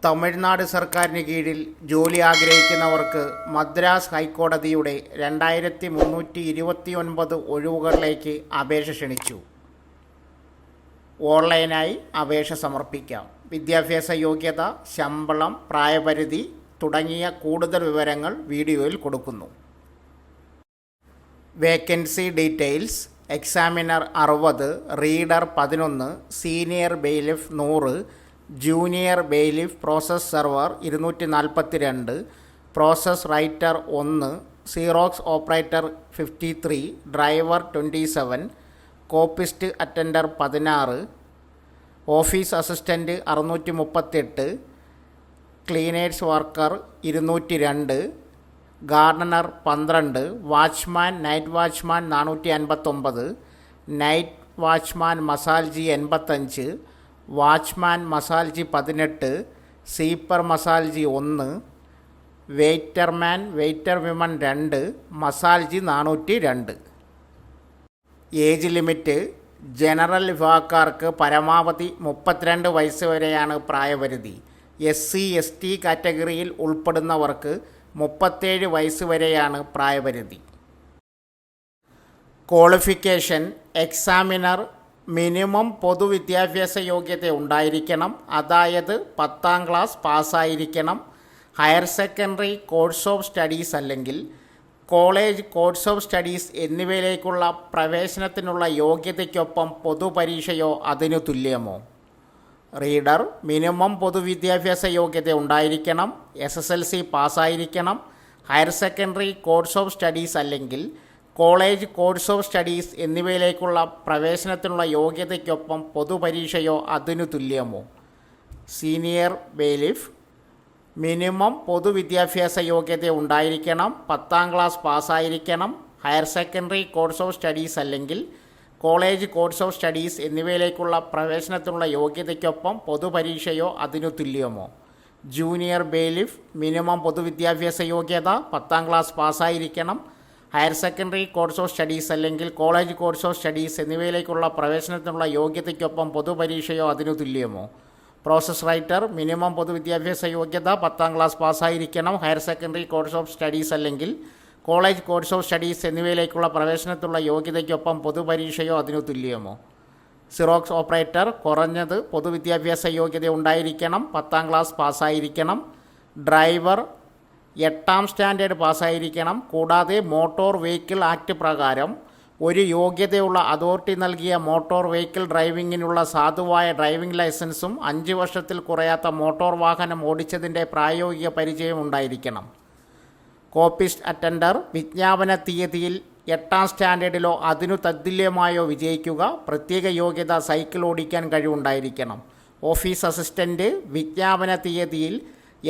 തമിഴ്നാട് സർക്കാരിന് കീഴിൽ ജോലി ആഗ്രഹിക്കുന്നവർക്ക് മദ്രാസ് ഹൈക്കോടതിയുടെ 2329 ഒഴിവുകളിലേക്ക് അപേക്ഷ ക്ഷണിച്ചു. ഓൺലൈനായി അപേക്ഷ സമർപ്പിക്കാം. വിദ്യാഭ്യാസ യോഗ്യത, ശമ്പളം, പ്രായപരിധി തുടങ്ങിയ കൂടുതൽ വിവരങ്ങൾ വീഡിയോയിൽ കൊടുക്കുന്നു. Vacancy details: examiner 60, reader 11, senior bailiff 100, junior bailiff process server 242, process writer 1, xerox operator 53, driver 27, copyist attender 16, office assistant 638, cleaners worker 202, gardener 12, watchman night watchman 459, night watchman masalchi 85, watchman masalchi 18, sweeper masalchi 1, waiterman waiter women 2, masalchi 402. Age limit: general വിഭാഗക്കാർക്ക് പരമാവധി 32 വയസ്സ് വരെയാണ് പ്രായപരിധി. SC/ST കാറ്റഗറിയിൽ ഉൾപ്പെടുന്നവർക്ക് 37 വയസ്സ് വരെയാണ് പ്രായപരിധി. Qualification: examiner minimum പൊതുവിദ്യാഭ്യാസ യോഗ്യത ഉണ്ടായിരിക്കണം, അതായത് 10ാം ക്ലാസ് പാസ്സായിരിക്കണം. Higher secondary course of studies അല്ലെങ്കിൽ കോളേജ് കോഴ്സ് ഓഫ് സ്റ്റഡീസ് എന്നിവയിലേക്കുള്ള പ്രവേശനത്തിനുള്ള യോഗ്യതയ്ക്കൊപ്പം പൊതുപരീക്ഷയോ അതിനു തുല്യമോ. റീഡർ മിനിമം പൊതുവിദ്യാഭ്യാസ യോഗ്യത ഉണ്ടായിരിക്കണം, SSLC പാസ്സായിരിക്കണം. Higher secondary course of studies അല്ലെങ്കിൽ കോളേജ് കോഴ്സ് ഓഫ് സ്റ്റഡീസ് എന്നിവയിലേക്കുള്ള പ്രവേശനത്തിനുള്ള യോഗ്യതയ്ക്കൊപ്പം പൊതുപരീക്ഷയോ അതിനു തുല്യമോ. സീനിയർ ബെയിലിഫ് മിനിമം പൊതുവിദ്യാഭ്യാസ യോഗ്യത ഉണ്ടായിരിക്കണം, 10ാം ക്ലാസ് പാസ്സായിരിക്കണം. Higher secondary course of studies അല്ലെങ്കിൽ കോളേജ് കോഴ്സ് ഓഫ് സ്റ്റഡീസ് എന്നിവയിലേക്കുള്ള പ്രവേശനത്തിനുള്ള യോഗ്യതയ്ക്കൊപ്പം പൊതുപരീക്ഷയോ അതിനു തുല്യമോ. ജൂനിയർ ബെയിലിഫ് മിനിമം പൊതുവിദ്യാഭ്യാസ യോഗ്യത 10ാം ക്ലാസ് പാസ്സായിരിക്കണം. Higher secondary course of studies അല്ലെങ്കിൽ കോളേജ് കോഴ്സ് ഓഫ് സ്റ്റഡീസ് എന്നിവയിലേക്കുള്ള പ്രവേശനത്തിനുള്ള യോഗ്യതയ്ക്കൊപ്പം പൊതുപരീക്ഷയോ അതിനു തുല്യമോ. പ്രോസസ് റൈറ്റർ മിനിമം പൊതുവിദ്യാഭ്യാസ യോഗ്യത 10ാം ക്ലാസ് പാസ്സായിരിക്കണം. Higher secondary course of studies അല്ലെങ്കിൽ കോളേജ് കോഴ്സ് ഓഫ് സ്റ്റഡീസ് എന്നിവയിലേക്കുള്ള പ്രവേശനത്തിനുള്ള യോഗ്യതയ്ക്കൊപ്പം പൊതുപരീക്ഷയോ അതിനു തുല്യമോ. സിറോക്സ് ഓപ്പറേറ്റർ കുറഞ്ഞത് പൊതുവിദ്യാഭ്യാസ യോഗ്യത ഉണ്ടായിരിക്കണം, 10ാം ക്ലാസ് പാസ്സായിരിക്കണം. ഡ്രൈവർ 8ാം സ്റ്റാൻഡേർഡ് പാസ്സായിരിക്കണം. കൂടാതെ മോട്ടോർ വെഹിക്കിൾ ആക്ട് പ്രകാരം ഒരു യോഗ്യതയുള്ള അതോറിറ്റി നൽകിയ മോട്ടോർ വെഹിക്കിൾ ഡ്രൈവിങ്ങിനുള്ള സാധുവായ ഡ്രൈവിംഗ് ലൈസൻസും 5 വർഷത്തിൽ കുറയാത്ത മോട്ടോർ വാഹനം ഓടിച്ചതിൻ്റെ പ്രായോഗിക പരിചയം ഉണ്ടായിരിക്കണം. കോപ്പിസ്റ്റ് അറ്റൻഡർ വിജ്ഞാപന തീയതിയിൽ 8ാം സ്റ്റാൻഡേർഡിലോ അതിനു തത്തുല്യമായോ വിജയിക്കുക. പ്രത്യേക യോഗ്യത സൈക്കിൾ ഓടിക്കാൻ കഴിവുണ്ടായിരിക്കണം. ഓഫീസ് അസിസ്റ്റൻറ്റ് വിജ്ഞാപന തീയതിയിൽ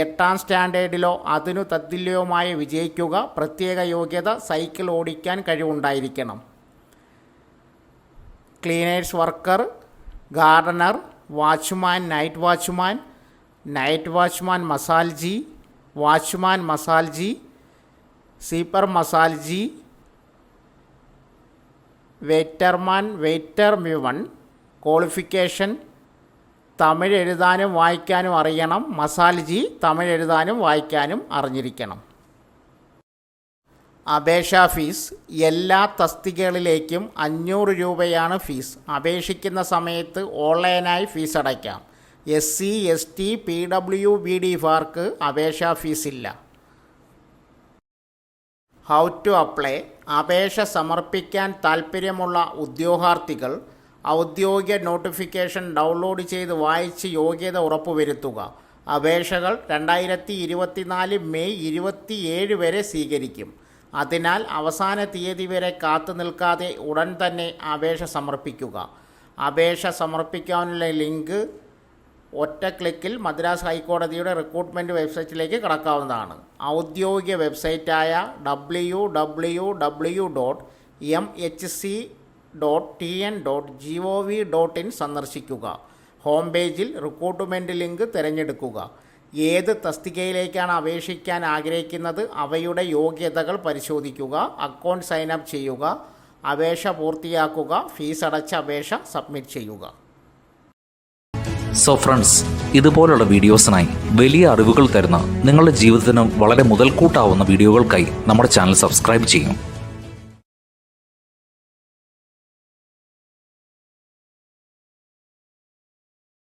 8ാം സ്റ്റാൻഡേർഡിലോ അതിനു തത്തുല്യവുമായി വിജയിക്കുക. പ്രത്യേക യോഗ്യത സൈക്കിൾ ഓടിക്കാൻ കഴിവുണ്ടായിരിക്കണം. Cleaners worker, gardener, watchman night watchman, night watchman masalchi, watchman masalchi, sweeper masalchi, waiterman waiter women. Qualification: Tamil എഴുതാനും വായിക്കാനും അറിയണം. മസാൽജി തമിഴ് എഴുതാനും വായിക്കാനും അറിഞ്ഞിരിക്കണം. അപേക്ഷാ ഫീസ്: എല്ലാ തസ്തികകളിലേക്കും 500 രൂപയാണ് ഫീസ്. അപേക്ഷിക്കുന്ന സമയത്ത് ഓൺലൈനായി ഫീസ് അടയ്ക്കാം. SC/ST PWBD-കാർക്ക് അപേക്ഷാ ഫീസില്ല. ഹൗ ടു അപ്ലൈ: അപേക്ഷ സമർപ്പിക്കാൻ താൽപ്പര്യമുള്ള ഉദ്യോഗാർത്ഥികൾ ഔദ്യോഗിക നോട്ടിഫിക്കേഷൻ ഡൗൺലോഡ് ചെയ്ത് വായിച്ച് യോഗ്യത ഉറപ്പുവരുത്തുക. അപേക്ഷകൾ 2024 മെയ് 27 വരെ സ്വീകരിക്കും. അതിനാൽ അവസാന തീയതി വരെ കാത്തു നിൽക്കാതെ ഉടൻ തന്നെ അപേക്ഷ സമർപ്പിക്കുക. അപേക്ഷ സമർപ്പിക്കാനുള്ള ലിങ്ക് ഒറ്റ ക്ലിക്കിൽ മദ്രാസ് ഹൈക്കോടതിയുടെ റിക്രൂട്ട്മെൻറ്റ് വെബ്സൈറ്റിലേക്ക് കടക്കാവുന്നതാണ്. ഔദ്യോഗിക വെബ്സൈറ്റായ www.mhc.tn.gov.in സന്ദർശിക്കുക. ഹോം പേജിൽ റിക്രൂട്ട്മെൻറ്റ് ലിങ്ക് തിരഞ്ഞെടുക്കുക. ഏത് തസ്തികയിലേക്കാണ് അപേക്ഷിക്കാൻ ആഗ്രഹിക്കുന്നത് അവയുടെ യോഗ്യതകൾ പരിശോധിക്കുക. അക്കൗണ്ട് സൈനപ്പ് ചെയ്യുക. അപേക്ഷ പൂർത്തിയാക്കുക. ഫീസ് അടച്ച അപേക്ഷ സബ്മിറ്റ് ചെയ്യുക. സോ ഫ്രണ്ട്സ്, ഇതുപോലുള്ള വീഡിയോസിനായി വലിയ അറിവുകൾ തരുന്ന നിങ്ങളുടെ ജീവിതത്തിന് വളരെ മുതൽക്കൂട്ടാവുന്ന വീഡിയോകൾക്കായി നമ്മുടെ ചാനൽ സബ്സ്ക്രൈബ് ചെയ്യും.